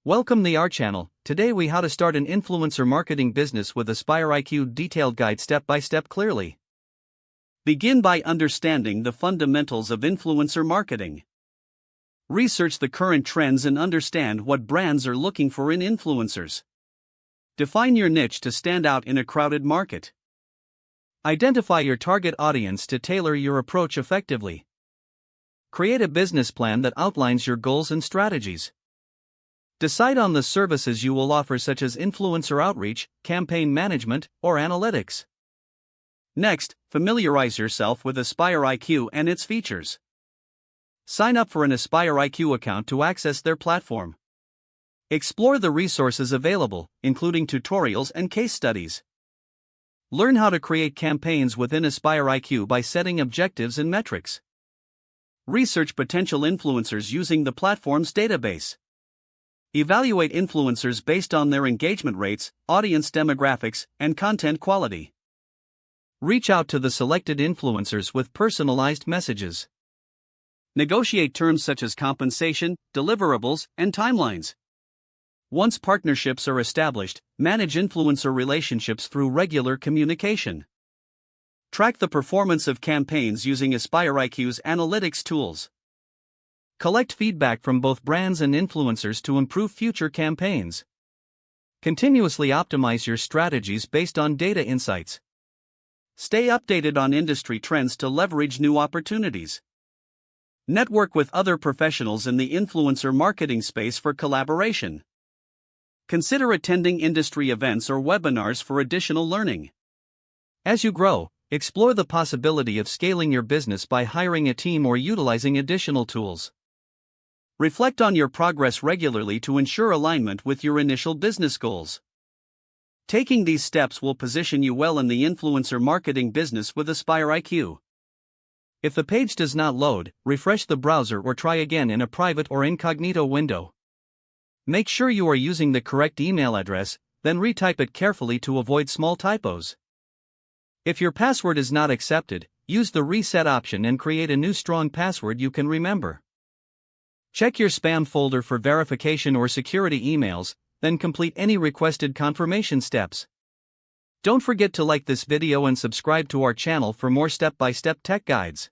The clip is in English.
Welcome to our channel. Today we how to start an influencer marketing business with AspireIQ detailed guide step by step clearly. Begin by understanding the fundamentals of influencer marketing. Research the current trends and understand what brands are looking for in influencers. Define your niche to stand out in a crowded market. Identify your target audience to tailor your approach effectively. Create a business plan that outlines your goals and strategies. Decide on the services you will offer, such as influencer outreach, campaign management, or analytics. Next, familiarize yourself with AspireIQ and its features. Sign up for an AspireIQ account to access their platform. Explore the resources available, including tutorials and case studies. Learn how to create campaigns within AspireIQ by setting objectives and metrics. Research potential influencers using the platform's database. Evaluate influencers based on their engagement rates, audience demographics, and content quality. Reach out to the selected influencers with personalized messages. Negotiate terms such as compensation, deliverables, and timelines. Once partnerships are established, manage influencer relationships through regular communication. Track the performance of campaigns using AspireIQ's analytics tools. Collect feedback from both brands and influencers to improve future campaigns. Continuously optimize your strategies based on data insights. Stay updated on industry trends to leverage new opportunities. Network with other professionals in the influencer marketing space for collaboration. Consider attending industry events or webinars for additional learning. As you grow, explore the possibility of scaling your business by hiring a team or utilizing additional tools. Reflect on your progress regularly to ensure alignment with your initial business goals. Taking these steps will position you well in the influencer marketing business with AspireIQ. If the page does not load, refresh the browser or try again in a private or incognito window. Make sure you are using the correct email address, then retype it carefully to avoid small typos. If your password is not accepted, use the reset option and create a new strong password you can remember. Check your spam folder for verification or security emails, then complete any requested confirmation steps. Don't forget to like this video and subscribe to our channel for more step-by-step tech guides.